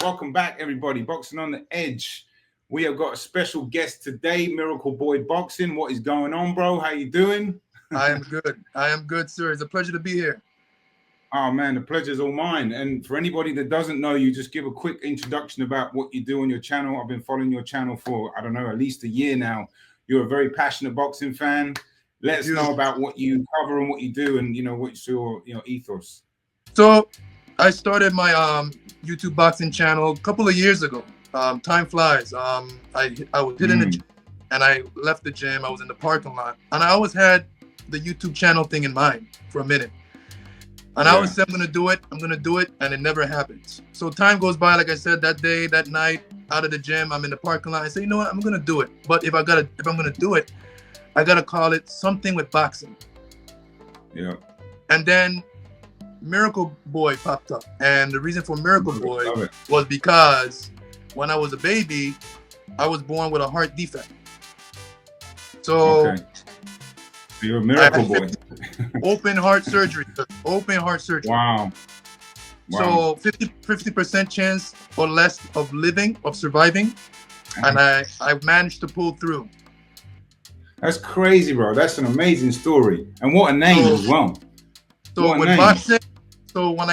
Welcome back, everybody. Boxing on the Edge. We have got a special guest today, Miracle Boy Boxing. What is going on, bro? How you doing? I am good. I am good, sir. It's a pleasure to be here. Oh, man, the pleasure's all mine. And for anybody that doesn't know you, just give a quick introduction about what you do on your channel. I've been following your channel for, I don't know, at least a year now. You're a very passionate boxing fan. Let us know about what you cover and what you do and, you know, what's your ethos. So I started my YouTube boxing channel a couple of years ago. Time flies. I was in the gym and I left the gym. I was in the parking lot. And I always had the YouTube channel thing in mind for a minute. And I always said, I'm going to do it, and it never happens. So time goes by, like I said, that day, that night, out of the gym, I'm in the parking lot. I say, you know what, I'm going to do it. But if I'm going to do it, I got to call it something with boxing. Yeah. And then Miracle Boy popped up. And the reason for Miracle Boy was because when I was a baby, I was born with a heart defect. So you're a miracle boy. Open heart surgery. Open heart surgery. Wow. So 50% chance or less of living, of surviving. And I managed to pull through. That's crazy, bro. That's an amazing story. And what a name as well. So with boxing, so when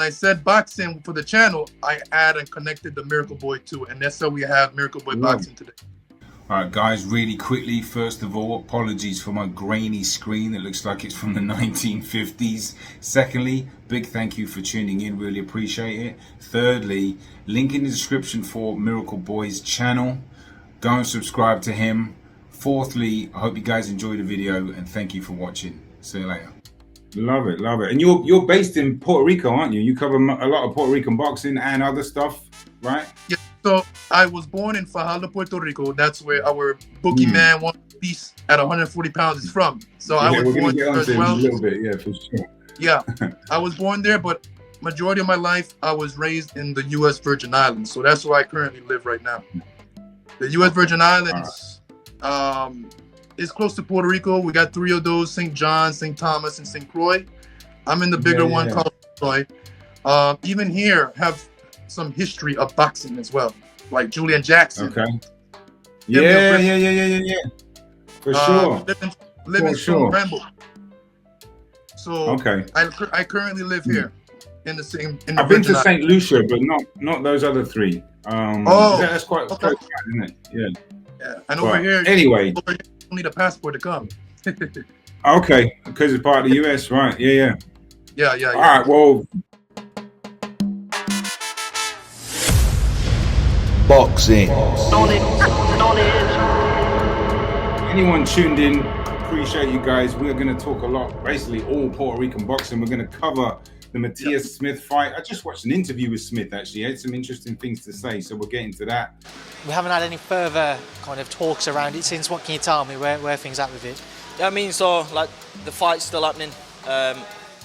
I said boxing for the channel, I add and connected the Miracle Boy to it. And that's how we have Miracle Boy Boxing today. All right, guys, really quickly, first of all, apologies for my grainy screen. It looks like it's from the 1950s. Secondly, big thank you for tuning in. Really appreciate it. Thirdly, link in the description for Miracle Boy's channel. Go and subscribe to him. Fourthly, I hope you guys enjoyed the video and thank you for watching. See you later. Love it, love it. And you're based in Puerto Rico, aren't you? You cover a lot of Puerto Rican boxing and other stuff, right? Yeah. So I was born in Fajardo, Puerto Rico. That's where our boogeyman One Piece at 140 pounds is from. So I was born there as well. A little bit, yeah, for sure. Yeah, I was born there, but majority of my life I was raised in the U.S. Virgin Islands. So that's where I currently live right now. The U.S. Virgin Islands is close to Puerto Rico. We got 3 of those: St. John, St. Thomas, and St. Croix. I'm in the bigger one called Croix. Even here have some history of boxing as well, like Julian Jackson. Okay. Yeah. For sure. Live in Ramble. So I currently live here in the same. I've been to St. Lucia, but not those other 3. That's quite close, isn't it? Yeah. Yeah. And over here, anyway, you need a passport to come. Okay, because it's part of the US, right? Yeah. All right. Well. Boxing. Anyone tuned in, appreciate you guys. We're going to talk a lot, basically all Puerto Rican boxing. We're going to cover the Matias Smith fight. I just watched an interview with Smith, actually. He had some interesting things to say, so we'll get into that. We haven't had any further kind of talks around it since. What can you tell me where things at with it? Yeah, I mean, so like the fight's still happening.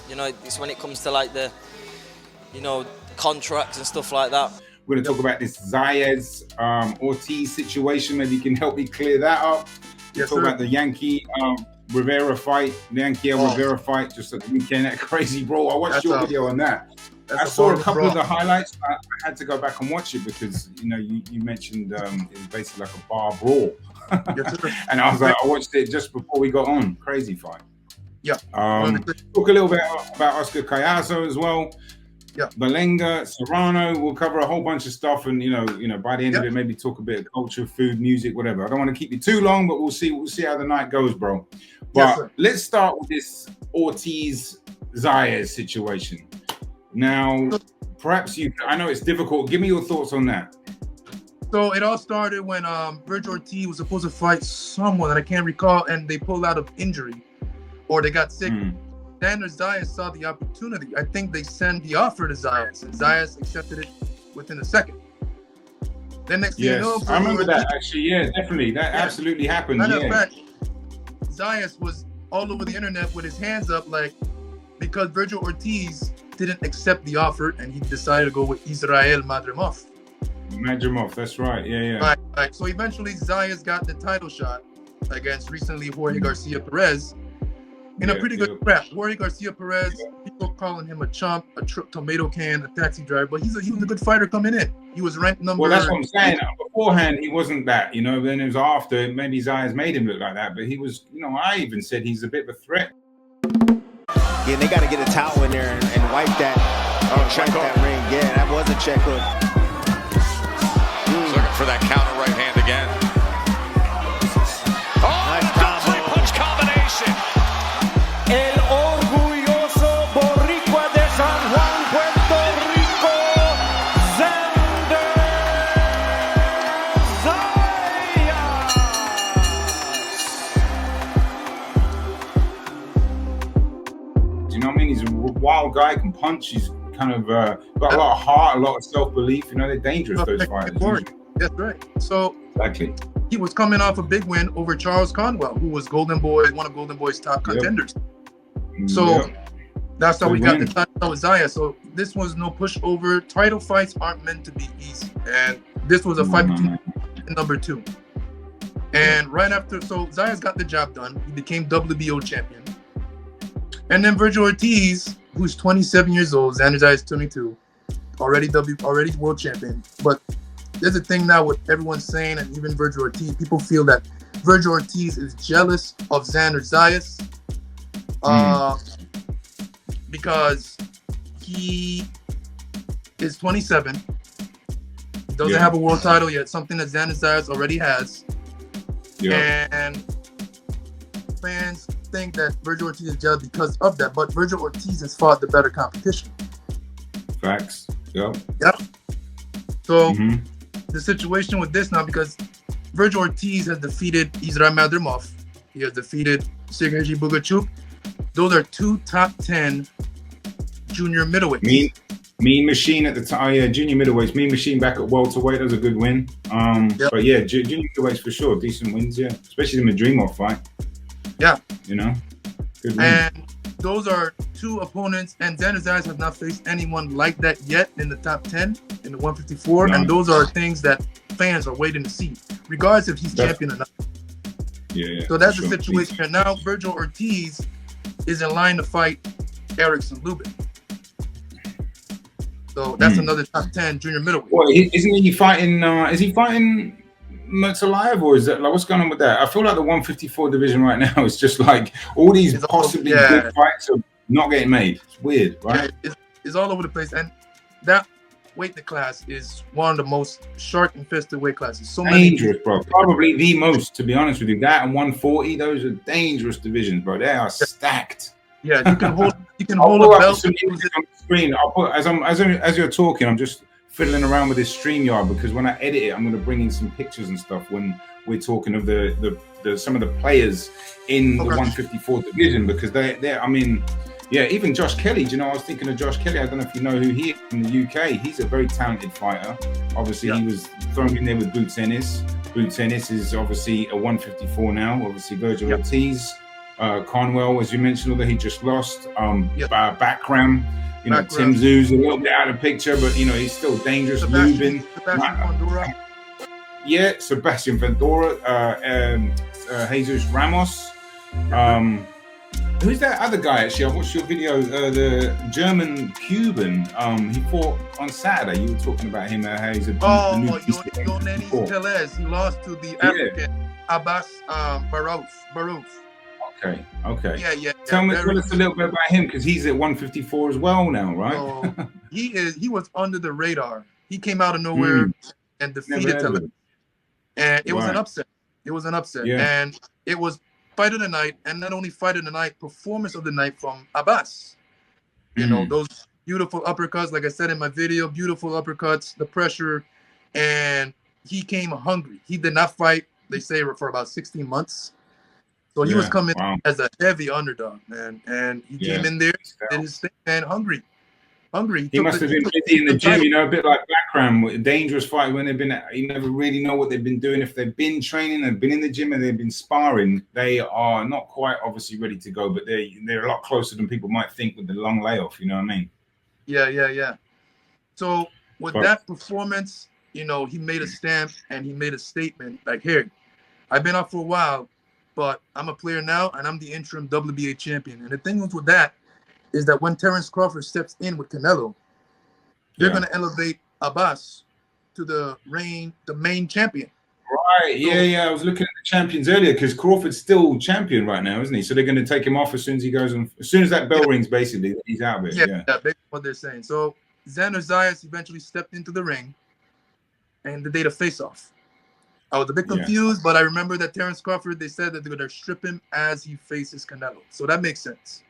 You know, it's when it comes to like the, you know, contracts and stuff like that. We're going to talk about this Zayas Ortiz situation. Maybe you can help me clear that up. Talk about the Yankiel Rivera fight, the Yankiel Rivera fight, just at the weekend, that crazy brawl. I watched your video on that. I saw a couple of the highlights. I had to go back and watch it because, you know, you mentioned it was basically like a bar brawl. And I was like, I watched it just before we got on. Crazy fight. Yeah. Talk a little bit about Oscar Collazo as well. Yeah, Berlanga, Serrano. We'll cover a whole bunch of stuff, and you know, by the end of it, maybe talk a bit of culture, food, music, whatever. I don't want to keep you too long, but we'll see how the night goes, bro. But let's start with this Ortiz Zayas situation. Now, perhaps I know it's difficult. Give me your thoughts on that. So it all started when Virgil Ortiz was supposed to fight someone that I can't recall, and they pulled out of injury, or they got sick. Then Zayas saw the opportunity. I think they sent the offer to Zayas, and Zayas accepted it within a second. Then next thing you know, I remember that actually. Yeah, definitely. That absolutely happened. Matter of fact, Zayas was all over the internet with his hands up, like, because Virgil Ortiz didn't accept the offer, and he decided to go with Israel Madrimov. Madrimov, that's right. Yeah. Right. So eventually, Zayas got the title shot against recently Jorge Garcia Perez. in a pretty good scrap. Jorge Garcia Perez, people calling him a chump, a tomato can, a taxi driver, but he was a good fighter coming in. He was ranked number. Well, that's what I'm saying. Beforehand, he wasn't that, you know. Then it was after, maybe Zayas made him look like that, but he was, you know. I even said he's a bit of a threat. Yeah, they got to get a towel in there and wipe that. Wipe that ring. Yeah, that was a check hook. Looking for that counter right hand again. Nice combo. Punch combination. El orgulloso boricua de San Juan, Puerto Rico, Xander Zayas. Do you know what I mean? He's a wild guy, can punch. He's kind of got a lot of heart, a lot of self-belief. You know, they're dangerous, those fighters. That's right. So exactly. He was coming off a big win over Charles Conwell, who was Golden Boy, one of Golden Boy's top contenders. So that's how we got the title with Zayas. So this was no pushover. Title fights aren't meant to be easy. And this was a fight between number 2. And right after, so Zayas got the job done. He became WBO champion. And then Virgil Ortiz, who's 27 years old, Xander Zayas 22, already world champion. But there's a thing now with everyone saying, and even Virgil Ortiz, people feel that Virgil Ortiz is jealous of Xander Zayas because he is 27, doesn't have a world title yet, something that Xander Zayas already has. And fans think that Virgil Ortiz is jealous because of that, but Virgil Ortiz has fought the better competition. Facts. Yep. So the situation with this now, because Virgil Ortiz has defeated Israel Madrimov, he has defeated Sergey Bugachuk. Those are 2 top 10 junior middleweights. Mean Machine at the time, junior middleweights. Mean Machine back at welterweight, that was a good win. But yeah, junior middleweights for sure, decent wins, especially the Madrimov fight. You know, good win. And those are 2 opponents, and Xander Zayas has not faced anyone like that yet in the top 10 in the 154. And those are things that fans are waiting to see, regardless if he's champion or not. So that's the situation. And now Virgil Ortiz is in line to fight Erickson Lubin. So that's another top 10 junior middleweight. Well, isn't he fighting? Is he fighting Murtalayev, or is that like what's going on with that? I feel like the 154 division right now is just like all these possibly good fights are not getting made. It's weird, right? It's all over the place, and that weight class is one of the most shark-infested weight classes. So dangerous, bro. Probably the most, to be honest with you. That and 140, those are dangerous divisions, bro. They are stacked. Yeah, you can hold. You can hold a belt on the screen. I'll put as you're talking. I'm just fiddling around with this StreamYard because when I edit it, I'm going to bring in some pictures and stuff when we're talking of the some of the players in the 154 division, because they're I mean, yeah, even Josh Kelly. Do you know, I was thinking of Josh Kelly. I don't know if you know who he is from the UK. He's a very talented fighter. Obviously, he was thrown in there with Boots Ennis. Boots Ennis is obviously a 154 now. Obviously, Virgil Ortiz. Conwell, as you mentioned, although he just lost. Backram, you know, Tim Zoo's a little bit out of the picture, but you know he's still dangerous. Lubin, Sebastian Vendora, Jesus Ramos. Who's that other guy? Actually, I watched your video. The German Cuban. He fought on Saturday. You were talking about him. How he's a Yonenis Telez. He lost to the African Abbas Barouf. Okay. Yeah. Tell us a little bit about him, because he's at 154 as well now, right? So he was under the radar. He came out of nowhere and defeated Telez. And it was an upset. And it was fight of the night, and not only fight of the night, performance of the night from Abbas. You know, those beautiful uppercuts, like I said in my video, beautiful uppercuts, the pressure, and he came hungry. He did not fight, they say, for about 16 months. So he was coming as a heavy underdog, man, and he came in there, did his thing, man, hungry. He must have been busy in the gym, you know, a bit like background, dangerous fight when they've been. You never really know what they've been doing. If they've been training and been in the gym and they've been sparring, they are not quite obviously ready to go, but they're a lot closer than people might think with the long layoff. You know what I mean? Yeah. So with that performance, you know, he made a stamp and he made a statement like, "Here, I've been out for a while, but I'm a player now, and I'm the interim WBA champion. And the thing with that is that when Terrence Crawford steps in with Canelo, they're going to elevate Abbas to the main champion. Right, yeah. I was looking at the champions earlier because Crawford's still champion right now, isn't he? So they're going to take him off as soon as he goes on. As soon as that bell rings, basically, he's out of it. Yeah, basically what they're saying. So Xander Zayas eventually stepped into the ring, and the day to face off. I was a bit confused, but I remember that Terrence Crawford, they said that they're going to strip him as he faces Canelo. So that makes sense.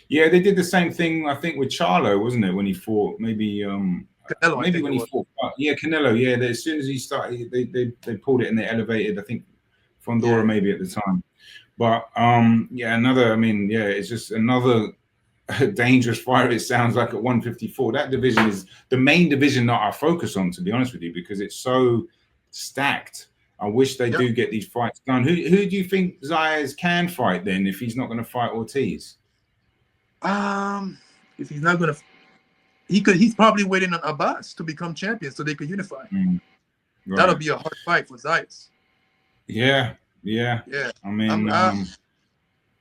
Yeah, they did the same thing, I think, with Charlo, wasn't it? When he fought, maybe Canelo, maybe when he fought. Yeah, Canelo. Yeah, as soon as he started, they pulled it and they elevated. I think Fondora maybe at the time. But it's just another dangerous fighter. It sounds like at 154. That division is the main division that I focus on, to be honest with you, because it's so stacked. I wish they do get these fights done. Who do you think Zayas can fight then if he's not going to fight Ortiz? If he's not going to, he's probably waiting on Abbas to become champion so they could unify. Right. That'll be a hard fight for Zayas. Yeah. I mean,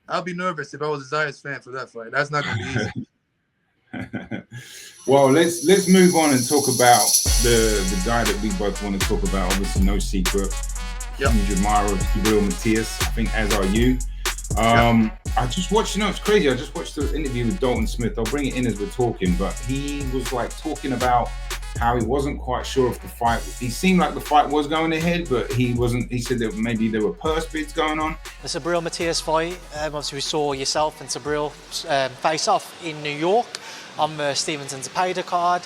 I'll be nervous if I was a Zayas fan for that fight. That's not going to be easy. Well, let's move on and talk about the guy that we both want to talk about. Obviously, no secret. Huge admirer of G.W.O.A.T, Matias, I think, as are you. I just watched, it's crazy. I just watched the interview with Dalton Smith. I'll bring it in as we're talking, but he was like talking about how he wasn't quite sure if the fight, he seemed like the fight was going ahead, but he wasn't. He said that maybe there were purse bids going on. The Subriel Matias fight, obviously we saw yourself and Subriel face off in New York on the Stevenson Zepeda card.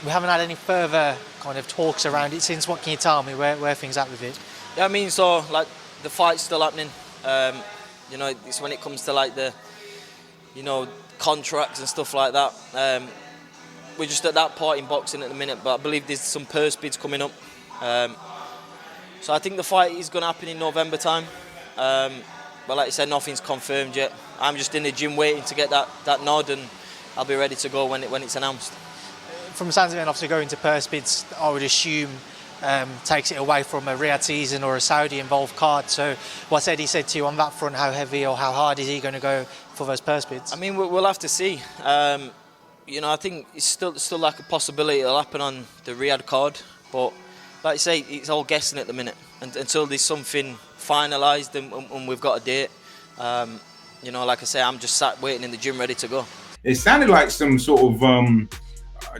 We haven't had any further kind of talks around it since. What can you tell me where things at with it? Yeah, I mean, so like the fight's still happening. It's when it comes to like the, contracts and stuff like that. We're just at that part in boxing at the minute, but I believe there's some purse bids coming up. So I think the fight is going to happen in November time. But like I said, nothing's confirmed yet. I'm just in the gym waiting to get that nod, and I'll be ready to go when it's announced. From the sounds of it, obviously going to purse bids, I would assume takes it away from a Riyadh season or a Saudi-involved card. So what he said to you on that front, how heavy or how hard is he going to go for those purse bids? I mean, we'll have to see. I think it's still like a possibility it'll happen on the Riyadh card, but like I say, it's all guessing at the minute until there's something finalised and we've got a date. Like I say, I'm just sat waiting in the gym ready to go. It sounded like some sort of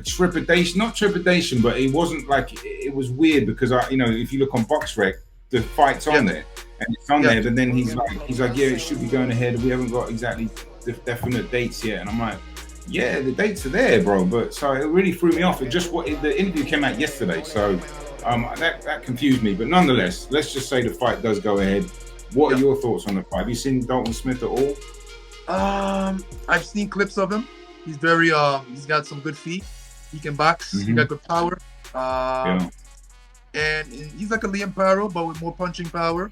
trepidation, not trepidation, but it wasn't like, it was weird because if you look on BoxRec, the fight's on there and it's on there, but then he's like, yeah, it should be going ahead. We haven't got exactly the definite dates yet, and I'm like, yeah, the dates are there, bro. But so it really threw me off. The interview came out yesterday, so that confused me. But nonetheless, let's just say the fight does go ahead. What are your thoughts on the fight? Have you seen Dalton Smith at all? I've seen clips of him. He's very he's got some good feet. He can box. He got good power. And he's like a Liam Paro, but with more punching power.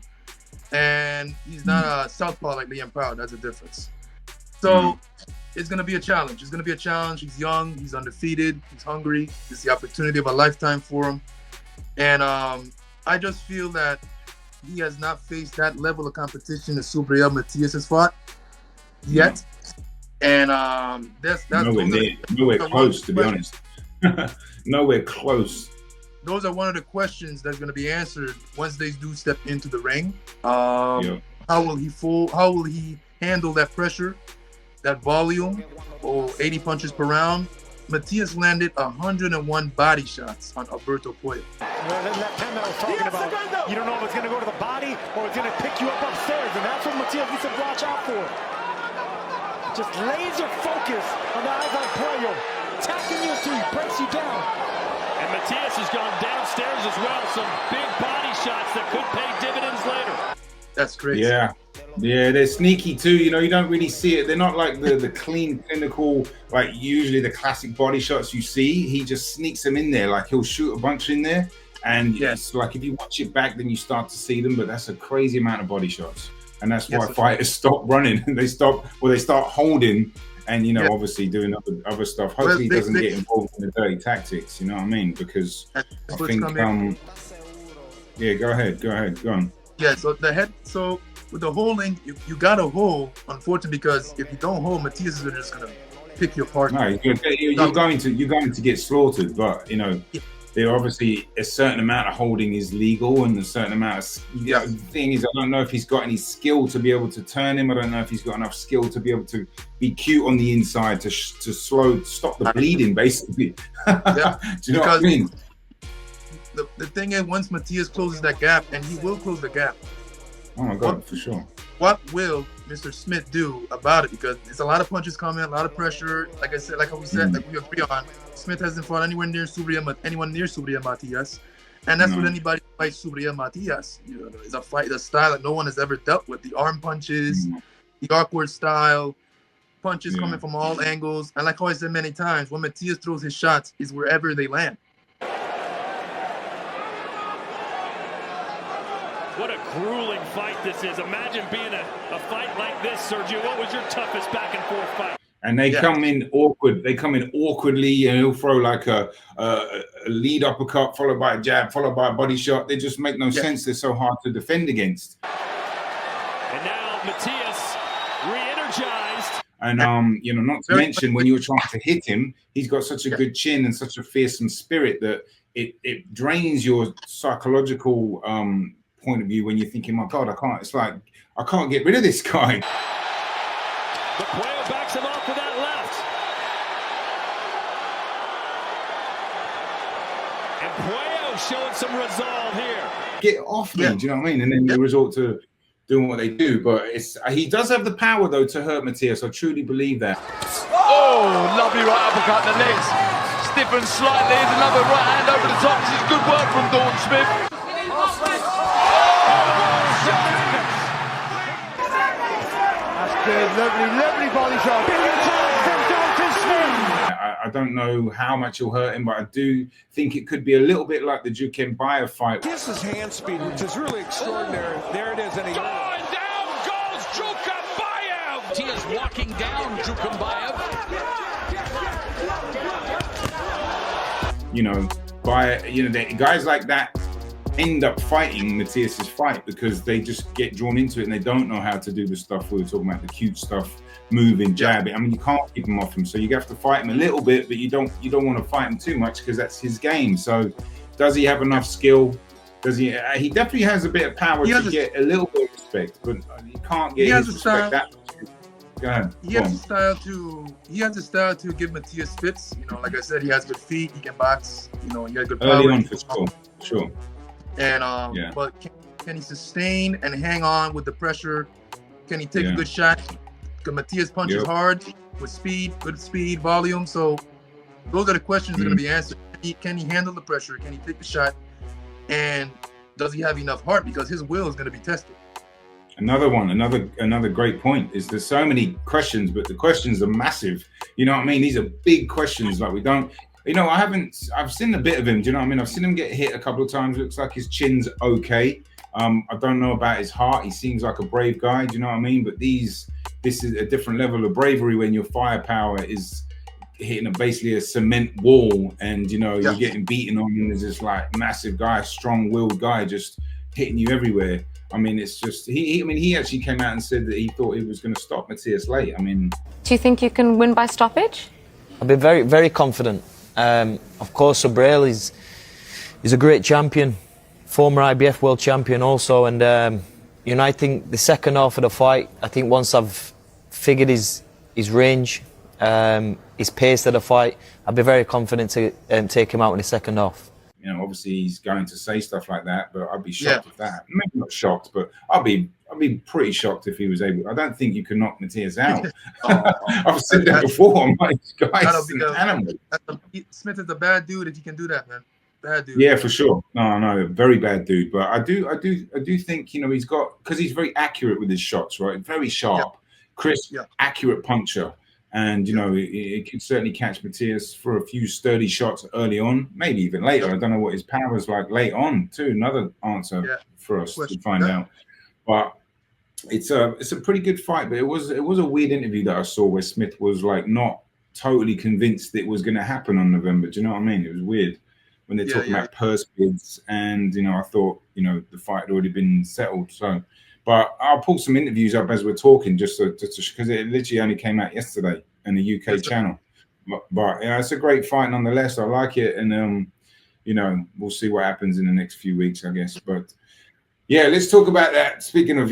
And he's not a southpaw like Liam Paro. That's a difference. So it's going to be a challenge. It's going to be a challenge. He's young. He's undefeated. He's hungry. It's the opportunity of a lifetime for him. And I just feel that he has not faced that level of competition that Subriel Matias has fought yet. And that's nowhere close, to be honest. Nowhere close. Those are one of the questions that's going to be answered once they do step into the ring. How will he handle that pressure, that volume, or 80 punches per round? Matias landed 101 body shots on Alberto Puello. That pen that I was talking about, you don't know if it's going to go to the body or it's going to pick you up upstairs, and that's what Matias needs to watch out for. Just laser focus on the eyes on Puello, attacking you until he breaks you down. And Matias has gone downstairs as well. Some big body shots that could pay dividends later. That's crazy. Yeah, they're sneaky too. You don't really see it. They're not like the clean, clinical, like usually the classic body shots you see. He just sneaks them in there. Like he'll shoot a bunch in there, and it's like if you watch it back, then you start to see them. But that's a crazy amount of body shots, and that's why fighters stop running. They start holding. And obviously doing other stuff. Hopefully, he doesn't get involved in the dirty tactics. You know what I mean? Because I think, go ahead, go on. Yeah, so the head, so with the holding, you got to hold, unfortunately, because if you don't hold, Matias is just gonna pick you apart. No, you're going to get slaughtered, but you know, there obviously a certain amount of holding is legal, and a certain amount of the thing is, I don't know if he's got any skill to be able to turn him. I don't know if he's got enough skill to be able to be cute on the inside to stop the bleeding, basically. Do you know what I mean? The thing is, once Matias closes that gap, and he will close the gap. Oh my God, for sure. What will Mr. Smith do about it? Because it's a lot of punches coming, a lot of pressure. Like I said, like we said, like we agree on. Smith hasn't fought anyone near Subriel Matias, and that's what anybody fights Subriel Matias. You know, it's a fight, the style that no one has ever dealt with. The arm punches, the awkward style, punches coming from all angles, and like I said many times, when Matias throws his shots, is wherever they land. What a grueling fight this is. Imagine being a fight like this, Sergio. What was your toughest back and forth fight? And they come in awkward. They come in awkwardly, and he'll throw like a lead uppercut followed by a jab, followed by a body shot. They just make no sense. They're so hard to defend against. And now Matias re-energized. And you know, not to mention when you're trying to hit him, he's got such a good chin and such a fearsome spirit that it drains your psychological point of view when you're thinking, my God, it's like I can't get rid of this guy. But Puello backs him off with that left. And Puello showing some resolve here. Get off me, do you know what I mean? And then they resort to doing what they do. But he does have the power, though, to hurt Matias. I truly believe that. Oh, lovely right uppercut in the legs. Stiffens slightly. There's another right hand over the top. This is good work from Dalton Smith. Lovely body shot. Big attack from Dalton Smith. I don't know how much he'll hurt him, but I do think it could be a little bit like the G.W.O.A.T fight. This is hand speed, which is really extraordinary. There it is. And down goes G.W.O.A.T. He is walking down G.W.O.A.T. You know, guys like that end up fighting Matias's fight because they just get drawn into it and they don't know how to do the stuff we were talking about, the cute stuff, moving, jabbing. I mean, you can't keep him off him, so you have to fight him a little bit, but you don't want to fight him too much because that's his game. So, does he have enough skill? Does he? He definitely has a bit of power to get a little bit of respect, but you can't get his respect that much. Go ahead. He has a style to give Matias fits. You know, like I said, he has good feet. He can box. You know, he got good power. Early on, for sure. And but can he sustain and hang on with the pressure? Can he take a good shot? Because Matias punches hard with speed, good speed, volume. So those are the questions that are going to be answered. Can he handle the pressure? Can he take the shot? And does he have enough heart? Because his will is going to be tested. Another great point is there's so many questions, but the questions are massive. You know what I mean? These are big questions. Like we don't. You know, I've seen a bit of him. Do you know what I mean? I've seen him get hit a couple of times. Looks like his chin's okay. I don't know about his heart. He seems like a brave guy. Do you know what I mean? But this is a different level of bravery when your firepower is hitting basically a cement wall and, you know, you're getting beaten on and there's this like massive guy, strong-willed guy just hitting you everywhere. I mean, it's just, he actually came out and said that he thought he was going to stop Matias late. I mean. Do you think you can win by stoppage? I'll be very, very confident. Of course, Subriel is a great champion, former IBF world champion also, and you know, I think the second half of the fight, I think once I've figured his range, his pace of the fight, I'd be very confident to take him out in the second half. You know, obviously he's going to say stuff like that, but I'd be shocked if that. Maybe not shocked, but I'd be pretty shocked if he was able. I don't think you can knock Matias out. I've said that before. I'm like, guy's an animal. Smith is a bad dude if he can do that, man. Bad dude. Yeah, for sure. No, very bad dude. But I do think, you know, he's got, because he's very accurate with his shots, right? Very sharp, crisp, accurate puncher. And, you know, it could certainly catch Matias for a few sturdy shots early on, maybe even later. I don't know what his power is like late on, too. Another answer for us to find out. But it's a pretty good fight. But it was a weird interview that I saw where Smith was like not totally convinced it was going to happen on November. Do you know what I mean? It was weird. when they're talking about purse bids, and I thought the fight had already been settled. So, but I'll pull some interviews up as we're talking, just because it literally only came out yesterday in the UK channel. But it's a great fight nonetheless. I like it, and we'll see what happens in the next few weeks, I guess. But yeah, let's talk about that. Speaking of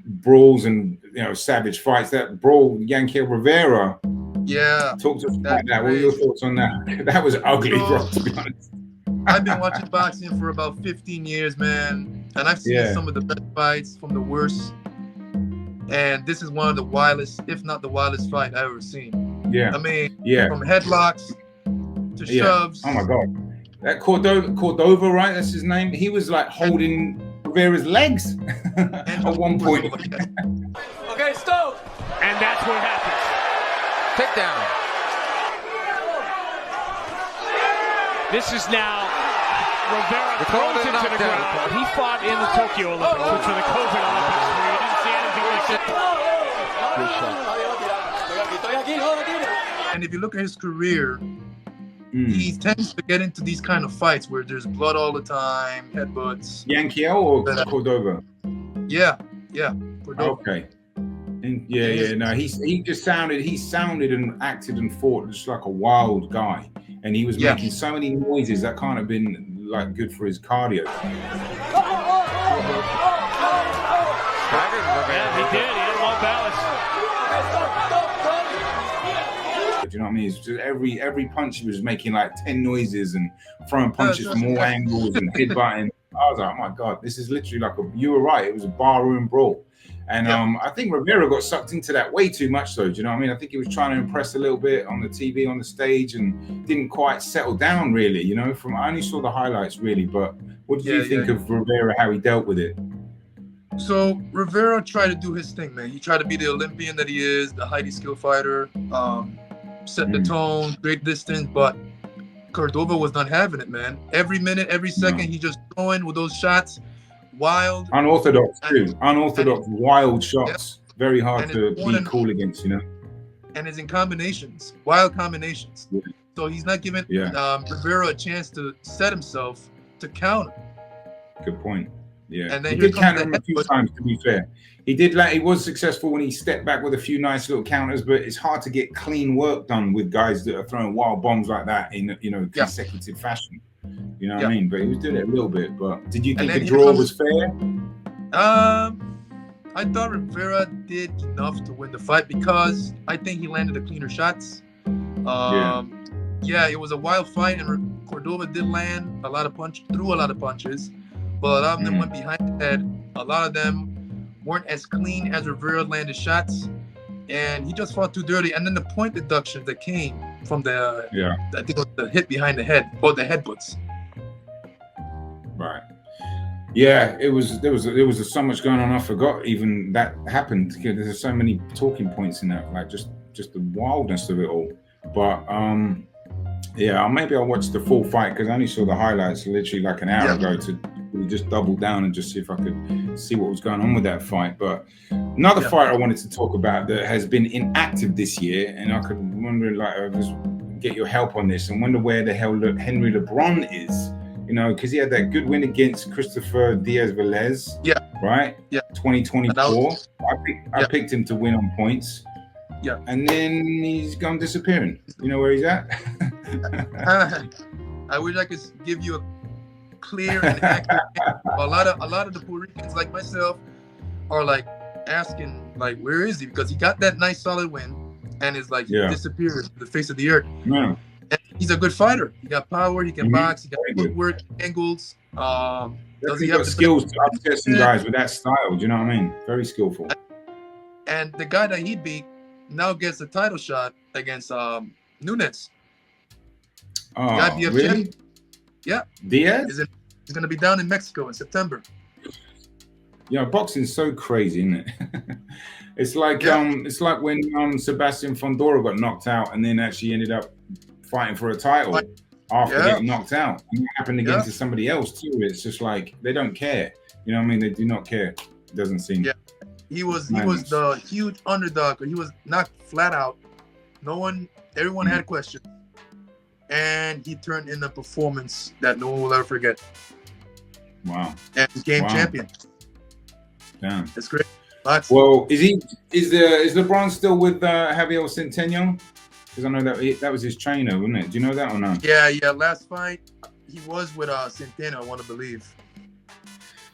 brawls and savage fights, that brawl Yankiel Rivera. Yeah, talk to us about that. What are your thoughts on that? That was ugly, bro. To be honest, I've been watching boxing for about 15 years, man, and I've seen some of the best fights from the worst. And this is one of the wildest, if not the wildest fight I've ever seen. Yeah, I mean, from headlocks to shoves. Oh my God, that Cordova, right? That's his name. He was like holding Rivera's legs at one point. Okay, stop. And that's what happens. Takedown. This is now Rivera throws him to the ground. He fought in the Tokyo Olympics, which were the COVID Olympics, where you didn't see anything like that. Good shot. And if you look at his career, he tends to get into these kind of fights where there's blood all the time, headbutts. Yankiel or Cordova? Yeah, Cordova. Okay. No, he sounded and acted and fought just like a wild guy, and he was making so many noises that can't have been like good for his cardio. Yeah, he did. He had one balance. Do you know what I mean? It's just every punch he was making like 10 noises and throwing punches from all angles and headbutting. I was like, oh my God, this is literally like you were right. It was a barroom brawl. And I think Rivera got sucked into that way too much, though. Do you know what I mean? I think he was trying to impress a little bit on the TV, on the stage, and didn't quite settle down, really. I only saw the highlights, really. But what did you think of Rivera, how he dealt with it? So Rivera tried to do his thing, man. He tried to be the Olympian that he is, the highly skilled fighter, set the tone, great distance. But Cordova was not having it, man. Every minute, every second, he just throwing with those shots. Wild, unorthodox too. Unorthodox, wild shots. Very hard to be cool against, And it's in combinations, wild combinations. Yeah. So he's not giving Rivera a chance to set himself to counter. Good point. Yeah, and then he did counter him a few times. To be fair, he did. He was successful when he stepped back with a few nice little counters, but it's hard to get clean work done with guys that are throwing wild bombs like that in consecutive fashion. You know what I mean? But he was doing it a little bit. But did you think the draw was fair? I thought Rivera did enough to win the fight because I think he landed the cleaner shots. It was a wild fight, and Cordova did land a lot of threw a lot of punches, but a lot of them went behind the head. A lot of them weren't as clean as Rivera landed shots, and he just fought too dirty. And then the point deductions that came from I think it was the hit behind the head or the headbutts. Right. Yeah, there was so much going on. I forgot even that happened. There's so many talking points in that, like just the wildness of it all. But maybe I'll watch the full fight because I only saw the highlights literally like an hour ago to just double down and just see if I could see what was going on with that fight. But another fight I wanted to talk about that has been inactive this year, and I could wonder, just get your help on this and wonder where the hell Henry LeBron is. Because he had that good win against Christopher Diaz-Velez. Yeah. Right? Yeah. 2024. I picked him to win on points. Yeah. And then he's gone disappearing. You know where he's at? I wish I could give you a clear and accurate answer. A lot of the Puerto Ricans like myself are like asking, like, where is he? Because he got that nice solid win and is like he disappeared from the face of the earth. Yeah. And he's a good fighter. He got power. He can box. He got footwork, angles. Does he have skills to upset some guys with that style? Do you know what I mean? Very skillful. And the guy that he beat now gets a title shot against Nunes. Oh, really? Yeah. Diaz? He's going to be down in Mexico in September. Boxing's so crazy, isn't it? It's like when Sebastian Fondora got knocked out and then actually ended up fighting for a title after getting knocked out. And it happened again to somebody else too. It's just like they don't care. You know what I mean? They do not care. It doesn't seem. Yeah. He was the huge underdog. He was knocked flat out. Everyone had questions. and he turned in a performance that no one will ever forget. Wow. And became champion. Damn. That's great. Lots. Well, is LeBron still with Javier Centeno? Because I know that was his trainer, wasn't it? Do you know that or no? Yeah. Last fight, he was with Centeno, I want to believe.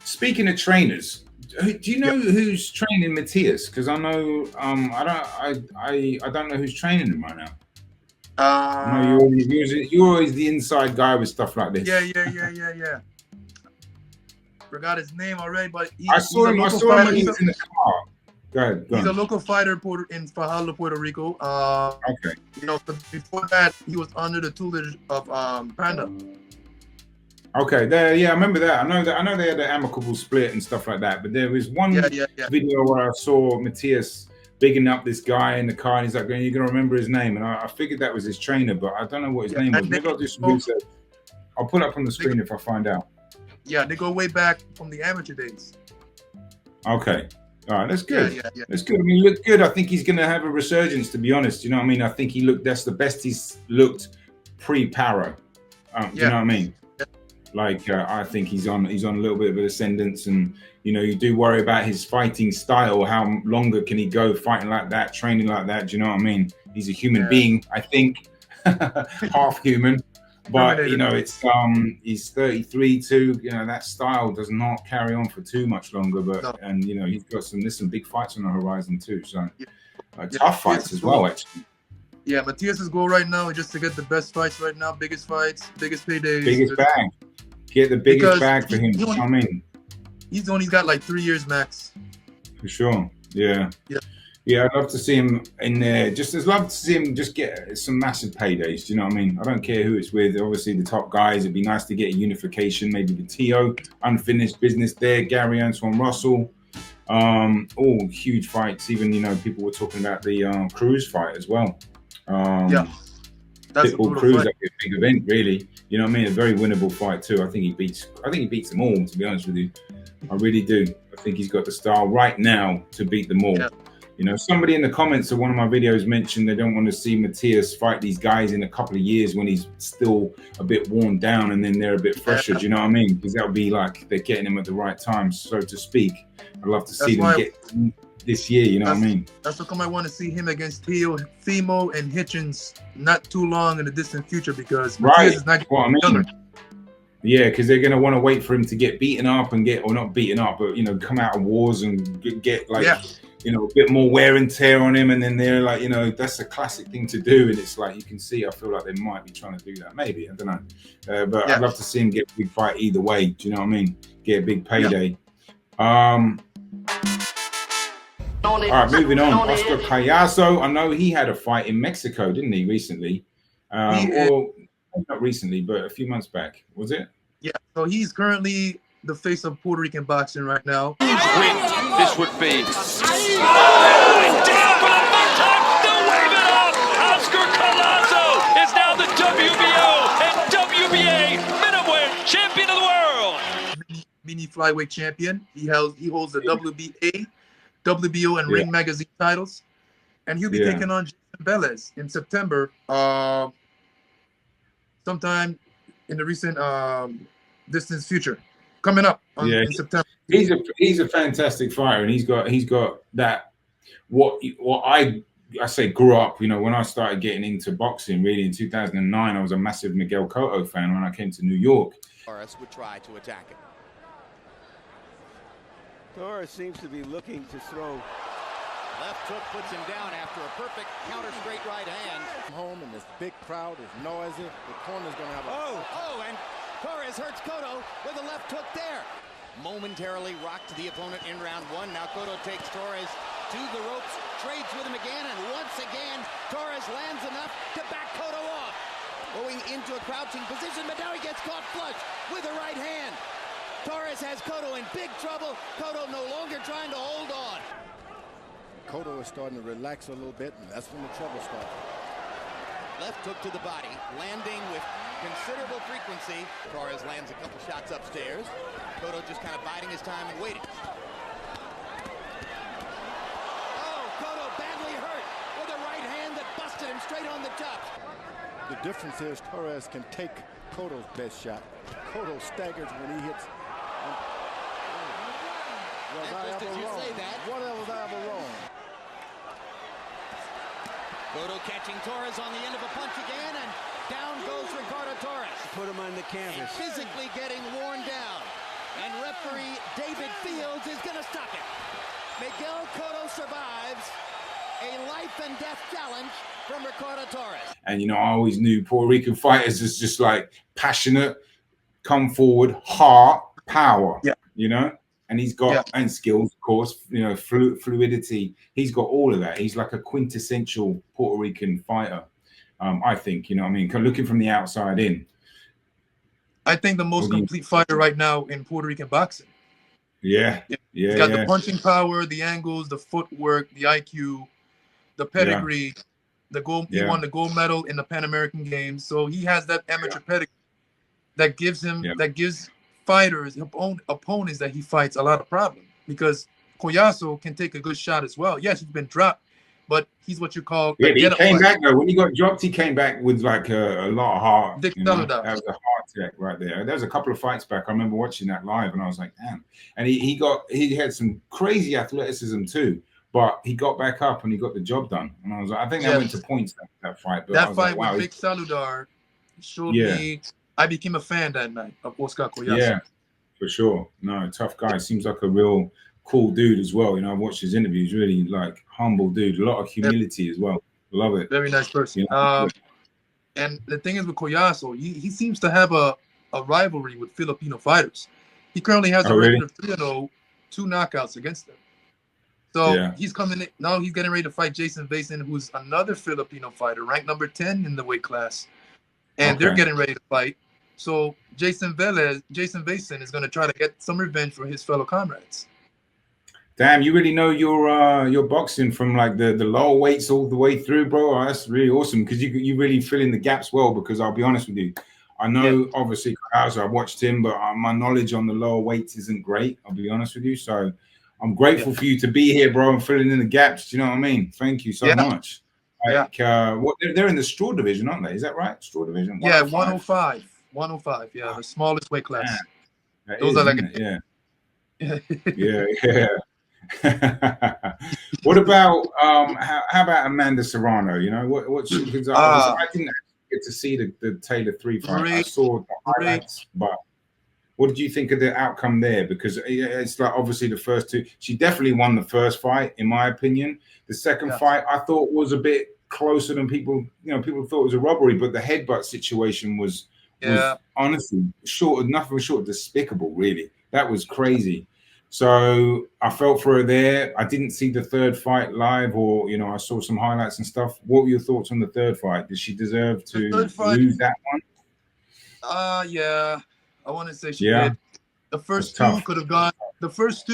Speaking of trainers, do you know who's training Matias? Because I know I don't know who's training him right now. I know you're always the inside guy with stuff like this. Yeah. Forgot his name already, but I saw him when he was in the car. Go ahead. He's a local fighter in Fajardo, Puerto Rico. Okay. You know, before that, he was under the tutelage of Panda. Okay, I remember that. I know they had an amicable split and stuff like that. But there was one video where I saw Matias bigging up this guy in the car, and he's like, "You're gonna remember his name." And I figured that was his trainer, but I don't know what his name was. Maybe I'll do some research. I'll put it up on the screen if I find out. Yeah, they go way back from the amateur days. Okay. All right, that's good. Yeah. That's good. I mean, he looked good. I think he's going to have a resurgence, to be honest. You know what I mean? I think that's the best he's looked pre-Para. You know what I mean? Like, I think he's on a little bit of an ascendance, and, you know, you do worry about his fighting style. How longer can he go fighting like that, training like that? Do you know what I mean? He's a human being, I think, half human. But, you know, it's he's 33 too. You know, that style does not carry on for too much longer. But and you know, he's got some big fights on the horizon too. So tough fights as well, actually. Yeah, Matias's goal right now is just to get the best fights right now, biggest fights, biggest paydays. Biggest bag. Get the biggest bag for him. I mean, he's only got like 3 years max. For sure. Yeah. Yeah, I'd love to see him in there. Just as love to see him just get some massive paydays. Do you know what I mean? I don't care who it's with. Obviously, the top guys. It'd be nice to get a unification. Maybe the T.O. unfinished business there. Gary Antoine Russell. All huge fights. Even, you know, people were talking about the Cruz fight as well. That's Pitbull Cruz. That'd be a big event, really. You know what I mean? A very winnable fight too. I think he beats them all. To be honest with you, I really do. I think he's got the style right now to beat them all. Yeah. You know, somebody in the comments of one of my videos mentioned they don't want to see Matias fight these guys in a couple of years when he's still a bit worn down and then they're a bit fresher. Do you know what I mean? Because that would be like they're getting him at the right time, so to speak. I'd love to see them get this year. You know what I mean? That's how come I want to see him against Themo and Hitchens not too long in the distant future, because Matias is not getting younger. Yeah, because they're going to want to wait for him to get beaten up and or not beaten up, but, you know, come out of wars and get like, you know, a bit more wear and tear on him. And then they're like, you know, that's a classic thing to do. And it's like, you can see, I feel like they might be trying to do that. Maybe, I don't know. But I'd love to see him get a big fight either way. Do you know what I mean? Get a big payday. All right, moving on. Oscar Collazo. I know he had a fight in Mexico, didn't he, recently? Or not recently, but a few months back. Was it? Yeah. So he's currently the face of Puerto Rican boxing right now. Win. This would be. Oscar Collazo is now the WBO and WBA middleweight champion of the world. Mini flyweight champion. He holds the WBA, WBO, and Ring Magazine titles, and he'll be taking on Jason Velez in September. Sometime in the recent distance future, coming up in September. He's a fantastic fighter, and he's got that what I say grew up. You know, when I started getting into boxing, really in 2009, I was a massive Miguel Cotto fan when I came to New York. Torres would try to attack him. Torres seems to be looking to throw. Left hook puts him down after a perfect counter straight right hand. Home and this big crowd is noisy. The corner's gonna have a and Torres hurts Cotto with a left hook there. Momentarily rocked the opponent in round one. Now Cotto takes Torres to the ropes, trades with him again, and once again Torres lands enough to back Cotto off. Going into a crouching position, but now he gets caught flush with a right hand. Torres has Cotto in big trouble. Cotto no longer trying to hold on. Cotto is starting to relax a little bit, and that's when the trouble starts. Left hook to the body, landing with considerable frequency. Torres lands a couple shots upstairs. Cotto just kind of biding his time and waiting. Oh, Cotto badly hurt with a right hand that busted him straight on the top. The difference is Torres can take Cotto's best shot. Cotto staggers when he hits. Was I ever wrong? What was I ever wrong? Cotto catching Torres on the end of a punch again, and down goes Ricardo Torres. Put him on the canvas. And physically getting worn down. And referee David Fields is going to stop it. Miguel Cotto survives a life and death challenge from Ricardo Torres. And, you know, I always knew Puerto Rican fighters is just like passionate, come forward, heart, power, you know? And he's got, and skills, of course, you know, fluidity. He's got all of that. He's like a quintessential Puerto Rican fighter, I think, you know what I mean? Looking from the outside in. I think the most complete fighter right now in Puerto Rican boxing. Yeah. He's got the punching power, the angles, the footwork, the IQ, the pedigree, the gold. He won the gold medal in the Pan American Games, so he has that amateur pedigree that gives him, that gives fighters, opponents that he fights a lot of problems, because Collazo can take a good shot as well. Yes, he's been dropped, but he's what you call he came back though. When he got dropped, he came back with like a lot of heart. That was a heart attack right there. There was a couple of fights back. I remember watching that live, and I was like, damn. And he had some crazy athleticism too, but he got back up and he got the job done. And I was like, I think I went to points that fight. But that fight with Vic Saludar showed me. I became a fan that night of Oscar Collazo. Yeah, for sure. No, tough guy. Seems like a real cool dude as well. You know, I've watched his interviews. Really like humble dude. A lot of humility as well. Love it. Very nice person. Yeah. And the thing is with Collazo, he seems to have a rivalry with Filipino fighters. He currently has a record of 3-0, 2 knockouts against them. So he's coming in now. He's getting ready to fight Jason Vason, who's another Filipino fighter, ranked number 10 in the weight class, and they're getting ready to fight. So Jason Vason is going to try to get some revenge for his fellow comrades. Damn, you really know your boxing from like the lower weights all the way through, bro. Oh, that's really awesome, because you really fill in the gaps well. Because I'll be honest with you, I know obviously Collazo, I watched him, but my knowledge on the lower weights isn't great. I'll be honest with you, so I'm grateful for you to be here, bro, and filling in the gaps. Do you know what I mean? Thank you so much. Like, they're in the straw division, aren't they? Is that right? Straw division? 105. 105. Yeah, the smallest weight class. Those are like What about how about Amanda Serrano? You know what she, I didn't get to see the Taylor 3 fight. I saw the highlights, but what did you think of the outcome there? Because it's like obviously the first two, she definitely won the first fight in my opinion. The second fight I thought was a bit closer than people thought it was a robbery, but the headbutt situation was honestly nothing short of despicable, really. That was crazy. So I felt for her there. I didn't see the third fight live, or I saw some highlights and stuff. What were your thoughts on the third fight? Did she deserve to lose that one? Yeah, I want to say she did. The first two could have gone. The first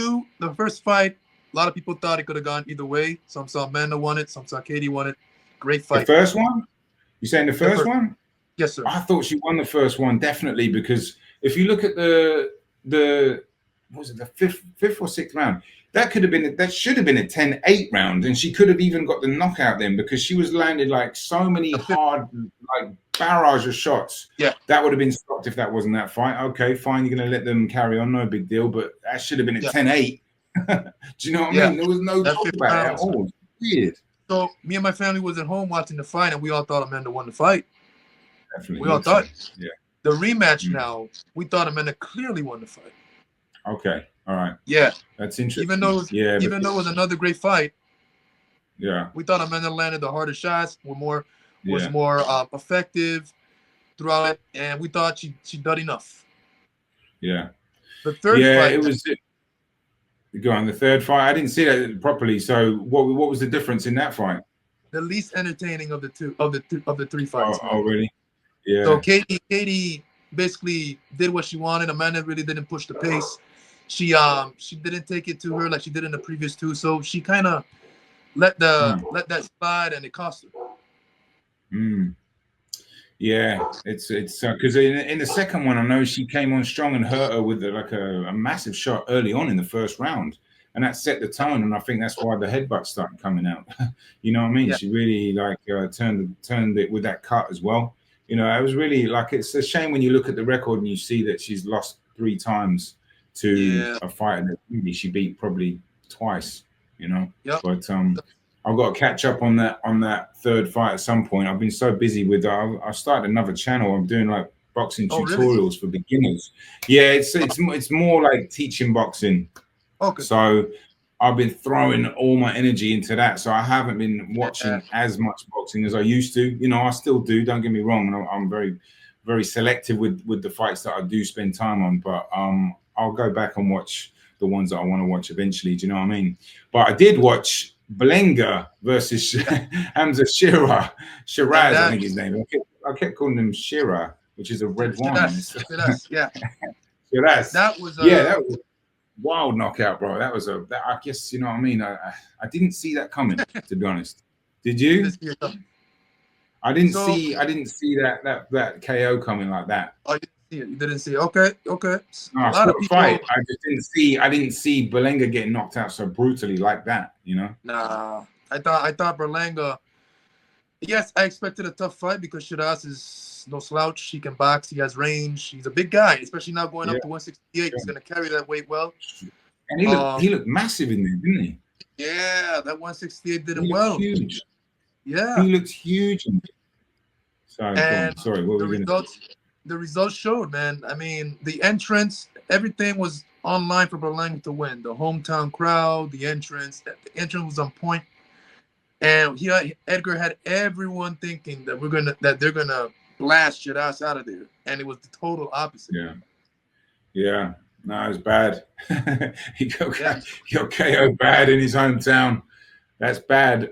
fight, a lot of people thought it could have gone either way. Some saw Amanda won it. Some saw Katie won it. Great fight. The first one? You saying the first one? Yes, sir. I thought she won the first one, definitely, because if you look at the what was it, the fifth or sixth round, that should have been a 10-8 round, and she could have even got the knockout then, because she was landed like so many hard, like barrage of shots. Yeah, that would have been stopped if that wasn't that fight. Okay, fine, you're gonna let them carry on, no big deal, but that should have been a 10-8. Do you know what I mean? There was no talk about it at all. It's weird. So me and my family was at home watching the fight, and we all thought Amanda won the fight. Definitely. We all thought. Yeah. The rematch now, we thought Amanda clearly won the fight. Okay. All right. Yeah. That's interesting. Even though it was another great fight. Yeah. We thought Amanda landed the harder shots, was more effective throughout it, and we thought she done enough. Yeah. The third fight. It was. Go on, the third fight. I didn't see that properly. So what was the difference in that fight? The least entertaining of the three fights. Oh, really? Yeah. So Katie basically did what she wanted. Amanda really didn't push the pace. She didn't take it to her like she did in the previous two. So she kind of let that slide, and it cost her. Yeah, it's because in the second one, I know she came on strong and hurt her with like a massive shot early on in the first round, and that set the tone. And I think that's why the headbutt started coming out. You know what I mean? Yeah. She really like turned it with that cut as well. You know, I was really like, it's a shame when you look at the record and you see that she's lost 3 times to a fighter that really she beat probably twice, you know. But I've got to catch up on that third fight at some point. I've been so busy with I started another channel. I'm doing like boxing tutorials for beginners. Yeah, it's more like teaching boxing. Okay. So I've been throwing all my energy into that. So I haven't been watching as much boxing as I used to. You know, I still do. Don't get me wrong. I'm very, very selective with the fights that I do spend time on. But I'll go back and watch the ones that I want to watch eventually. Do you know what I mean? But I did watch Berlanga versus Hamza Shiraz, I think his name. I kept calling him Shiraz, which is a red wine. Shiraz, yeah. Shiraz. That was that was wild knockout, bro. That was I guess, you know what I mean. I didn't see that coming, to be honest. Did you? I didn't see that KO coming like that. Oh, you didn't see it. You didn't see it. Okay. No, I saw the fight. I just didn't see Berlanga getting knocked out so brutally like that, you know? Nah. I thought Berlanga. Yes, I expected a tough fight because Shiraz is no slouch. He can box. He has range. He's a big guy, especially now going up to 168. He's going to carry that weight well. And he looked massive in there, didn't he? Yeah, that 168 did him well. Huge. Yeah. He looked huge. Sorry, what were we going to say? The results showed, man. I mean, the entrance, everything was online for Berlanga to win. The hometown crowd, the entrance was on point. And Edgar had everyone thinking that they're gonna blast Shiraz out of there, and it was the total opposite. Yeah. No, it was bad. he got KO bad in his hometown. That's bad.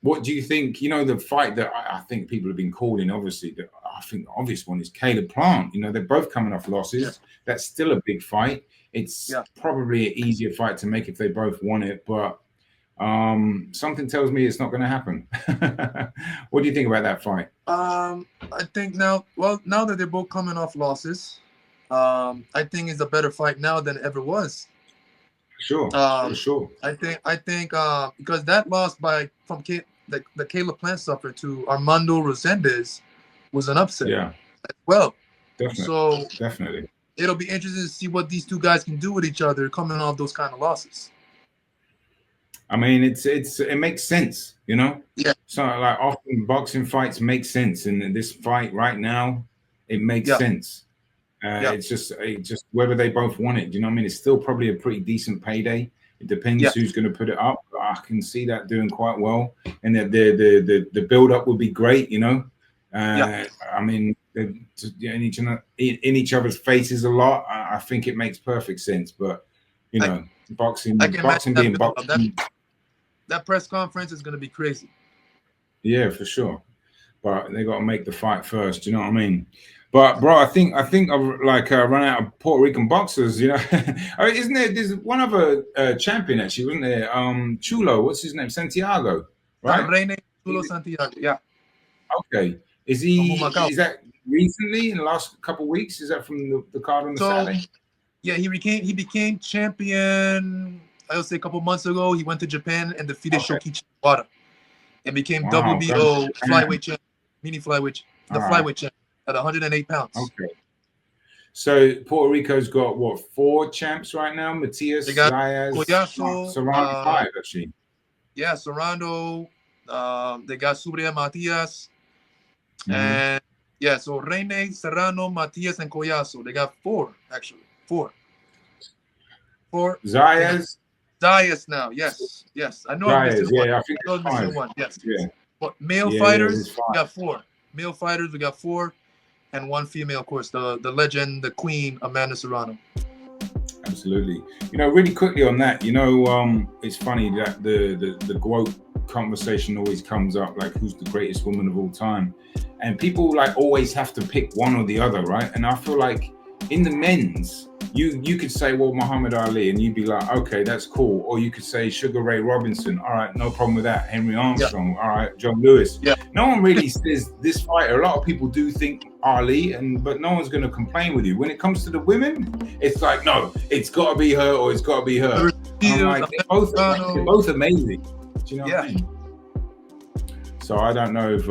What do you think? You know, the fight that I think people have been calling, obviously, I think the obvious one is Caleb Plant. You know, they're both coming off losses. Yeah. That's still a big fight. It's probably an easier fight to make if they both won it, but something tells me it's not going to happen. What do you think about that fight? I think now that they're both coming off losses, I think it's a better fight now than it ever was. Sure, for sure. I think because that loss from the Caleb Plant suffered to Armando Rosendez was an upset. Yeah. As well. Definitely. So definitely, it'll be interesting to see what these two guys can do with each other coming off those kind of losses. I mean, it makes sense, you know. Yeah. So like often boxing fights make sense, and this fight right now, it makes sense. It's just whether they both want it. Do you know what I mean? It's still probably a pretty decent payday. It depends who's going to put it up. I can see that doing quite well, and the build up would be great. You know. I mean, in each other's faces a lot. I think it makes perfect sense, but you know, boxing being boxing. That press conference is going to be crazy. Yeah, for sure. But they got to make the fight first. You know what I mean? But bro, I think I've run out of Puerto Rican boxers. You know, I mean, isn't there? There's one other champion actually, wasn't there? Chulo, what's his name? Santiago, right? Rene Chulo Santiago. Yeah. Okay. Is that recently in the last couple of weeks? Is that from the card on the Saturday? Yeah, he became champion. I would say a couple months ago. He went to Japan and defeated Shokichi Wada and became WBO flyweight champion, mini flyweight, flyweight champion at 108 pounds. Okay. So Puerto Rico's got what, 4 champs right now? Matias, Zayas, Collazo, Serrano, 5 actually. Yeah, Serrano. They got Subria Matias. And so Rene, Serrano, Matias, and Collazo. They got 4 actually. 4. Zayas. Zayas now, yes. I know. Zayas, I think it's 5. One. Yes. Yeah. But male fighters, we got 4. Male fighters, we got 4, and 1 female, of course, the legend, the queen, Amanda Serrano. Absolutely. You know, really quickly on that, you know, it's funny that the G.W.O.A.T conversation always comes up, like who's the greatest woman of all time, and people like always have to pick one or the other, right? And I feel like in the men's, you could say, well, Muhammad Ali, and you'd be like, okay, that's cool. Or you could say Sugar Ray Robinson. All right, no problem with that. Henry Armstrong. All right, John Lewis. No one really says this fighter. A lot of people do think Ali, but no one's going to complain with you. When it comes to the women, it's like, no, it's got to be her or it's got to be her. I'm like, they're both amazing. Do you know what I mean? So I don't know if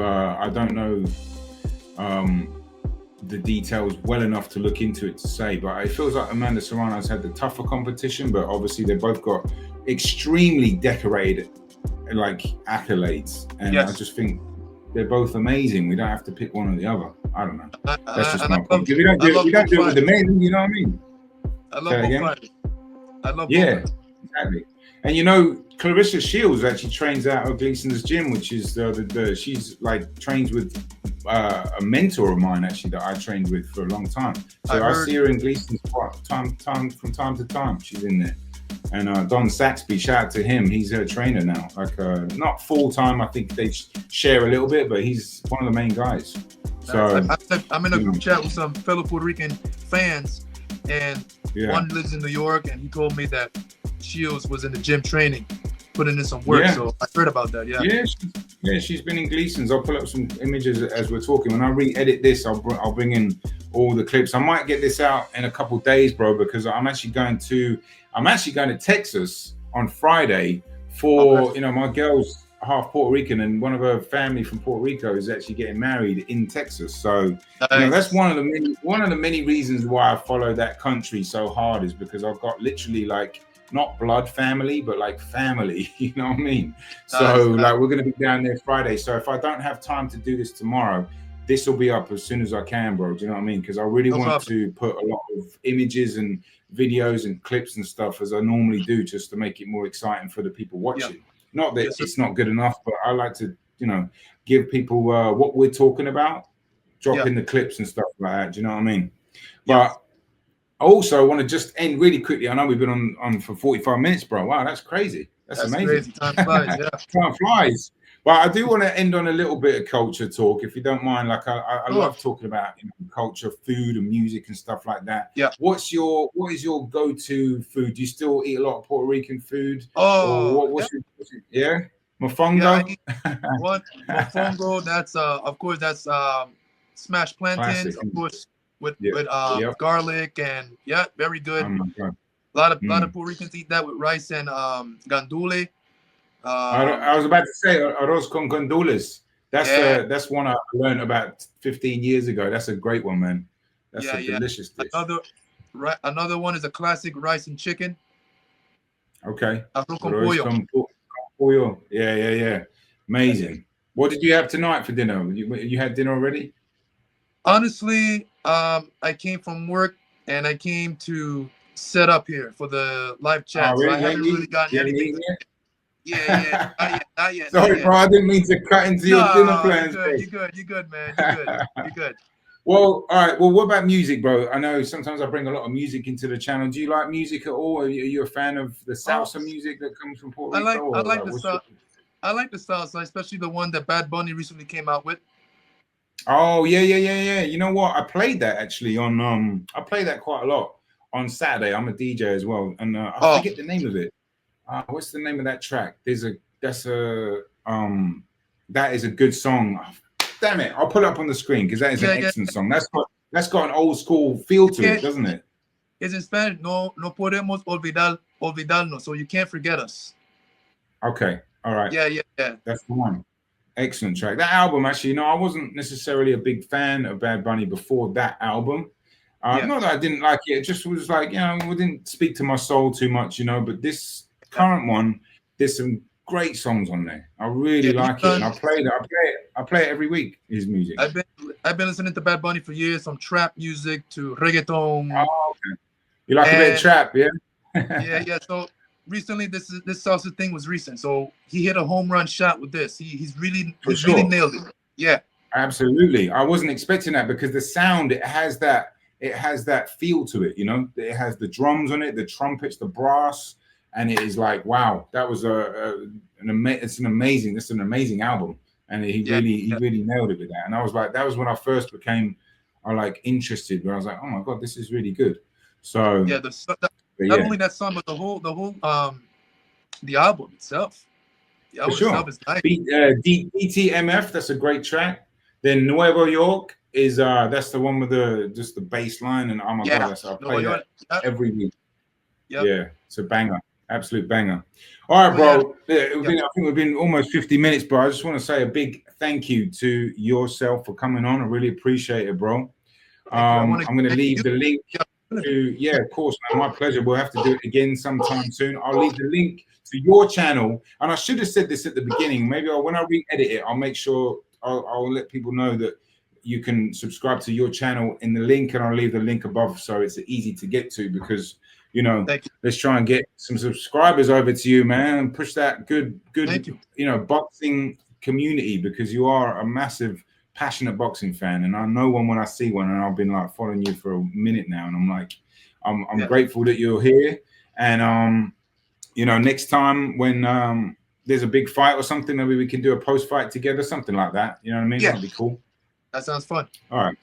the details well enough to look into it to say, but it feels like Amanda Serrano's had the tougher competition, but obviously they both got extremely decorated like accolades, and I just think they're both amazing. We don't have to pick one or the other. I don't know. That's just my point. We don't do it with the men, you know what I mean? I love both fighters. I love both fighters. Exactly. And you know, Clarissa Shields actually trains out of Gleason's gym, which is she's like trains with a mentor of mine actually that I trained with for a long time. So I see her in Gleason's from time to time. She's in there. And Don Saxby, shout out to him. He's her trainer now. Like not full time. I think they share a little bit, but he's one of the main guys. So I'm in a group chat with some fellow Puerto Rican fans, and one lives in New York, and he told me that Shields was in the gym training, putting in some work. So I heard about that. She's been in Gleason's. I'll pull up some images as we're talking. When I re-edit this, I'll bring in all the clips. I might get this out in a couple days, bro, because I'm actually going to Texas on Friday for you know, my girl's half Puerto Rican, and one of her family from Puerto Rico is actually getting married in Texas. So you know, that's one of the many reasons why I follow that country so hard, is because I've got literally like not blood family, but like family, you know what I mean? So like we're gonna be down there Friday. So if I don't have time to do this tomorrow, this will be up as soon as I can, bro. Do you know what I mean? Because I really want to put a lot of images and videos and clips and stuff as I normally do, just to make it more exciting for the people watching. Not that it's not good enough, but I like to, you know, give people what we're talking about, drop in the clips and stuff like that. Do you know what I mean? But I also want to just end really quickly. I know we've been on for 45 minutes, bro. Wow, that's crazy. That's amazing. Crazy. Time flies, Time flies. But I do want to end on a little bit of culture talk, if you don't mind. Like I love talking about, you know, culture, food, and music and stuff like that. What is your go-to food? Do you still eat a lot of Puerto Rican food? What's your mofongo? Mofongo. That's of course that's smashed plantains, of course, with garlic and very good. Oh my God. A lot of Puerto Ricans eat that with rice and gandule. I was about to say arroz con gandules. That's one I learned about 15 years ago. That's a great one, man. That's a delicious dish. Another one is a classic rice and chicken. Okay. Arroz con pollo. Yeah. Amazing. What did you have tonight for dinner? You had dinner already? Honestly, I came from work and I came to set up here for the live chat. So I haven't really gotten anything. Not yet. Sorry, bro. I didn't mean to cut into your dinner plans. You're good, man. You're good. Well, all right. Well, what about music, bro? I know sometimes I bring a lot of music into the channel. Do you like music at all? Are you a fan of the salsa music that comes from Puerto Rico? I like the salsa, especially the one that Bad Bunny recently came out with. Oh yeah. You know what? I played that actually on I play that quite a lot on Saturday. I'm a DJ as well, and I forget the name of it. What's the name of that track? That is a good song. Damn it! I'll put it up on the screen because that is an excellent song. That's got an old school feel to it, doesn't it? It's in Spanish. No podemos olvidarnos. So you can't forget us. Okay. All right. Yeah. That's the one. Excellent track. That album, actually, you know, I wasn't necessarily a big fan of Bad Bunny before that album. Not that I didn't like it. It just was like, you know, it didn't speak to my soul too much, you know. But this current one, there's some great songs on there. I really like it, and I play it every week. His music. I've been listening to Bad Bunny for years, from trap music to reggaeton. Oh, okay. You like a bit of trap, yeah? yeah. So recently, this salsa thing was recent. So he hit a home run shot with this. He's really nailed it. Yeah, absolutely. I wasn't expecting that because the sound it has that feel to it. You know, it has the drums on it, the trumpets, the brass. And it is like, wow, that was an amazing album, and he really nailed it with that. And I was like, that was when I first became interested. Where I was like, oh my God, this is really good. So not only that song, but the whole the album itself. The album itself is nice. DTMF, that's a great track. Then Nuevo York is that's the one with the bass line, and oh my God, I play that every week. Yeah, it's a banger. Absolute banger. All right, bro. I think we've been almost 50 minutes, bro. I just want to say a big thank you to yourself for coming on. I really appreciate it, bro. I'm going to leave the link to, yeah, of course, man, my pleasure. We'll have to do it again sometime soon. I'll leave the link to your channel. And I should have said this at the beginning. Maybe when I re-edit it, I'll make sure I'll let people know that you can subscribe to your channel in the link, and I'll leave the link above so it's easy to get to, because you know, let's try and get some subscribers over to you, man, and push that good, you know, boxing community, because you are a massive, passionate boxing fan. And I know one when I see one, and I've been like following you for a minute now, and I'm like, I'm grateful that you're here. And you know, next time when there's a big fight or something, maybe we can do a post-fight together, something like that. You know what I mean? Yeah. That'd be cool. That sounds fun. All right.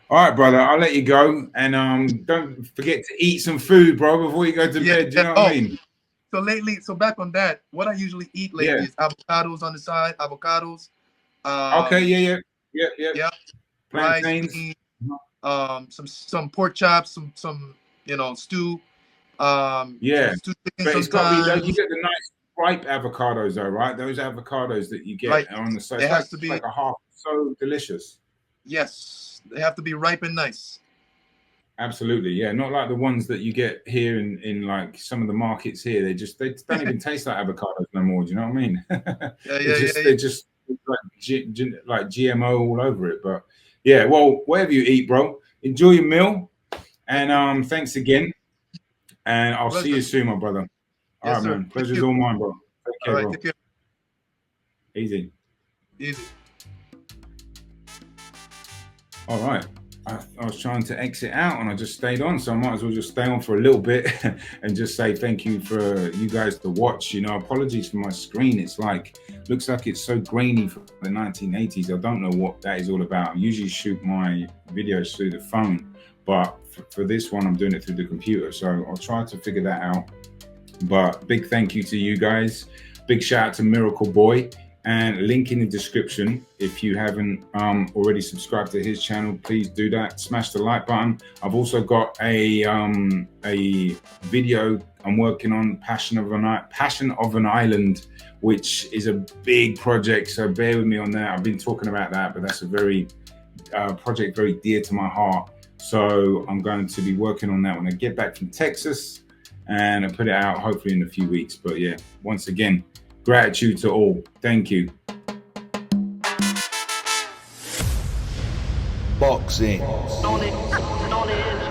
All right, brother. I'll let you go. And don't forget to eat some food, bro, before you go to bed. Do you know what I mean? So lately, back on that, what I usually eat lately is avocados on the side, avocados. Okay, yeah. Rice, beans, some pork chops, some you know, stew. Stew chicken but it's got to be, you get the nice ripe avocados though, right? Those avocados that you get on the side. It has to be like a half, so delicious. Yes, they have to be ripe and nice. Absolutely, yeah. Not like the ones that you get here in like some of the markets here. They don't even taste like avocados no more. Do you know what I mean? They're just like GMO all over it. But yeah, well, whatever you eat, bro, enjoy your meal, and thanks again. And I'll see you soon, my brother. All right, man. Pleasure's all mine, bro. Take care, bro. Take care. Easy. All right. I was trying to exit out and I just stayed on, so I might as well just stay on for a little bit and just say thank you for you guys to watch. You know, apologies for my screen. It's like, looks like it's so grainy from the 1980s. I don't know what that is all about. I usually shoot my videos through the phone, but for this one, I'm doing it through the computer. So I'll try to figure that out. But big thank you to you guys. Big shout out to Miracle Boy. And link in the description. If you haven't already subscribed to his channel, please do that. Smash the like button. I've also got a video I'm working on, Passion of an Island, which is a big project. So bear with me on that. I've been talking about that, but that's a very project very dear to my heart. So I'm going to be working on that when I get back from Texas, and I'll put it out hopefully in a few weeks. But yeah, once again, gratitude to all. Thank you. Boxing. On it.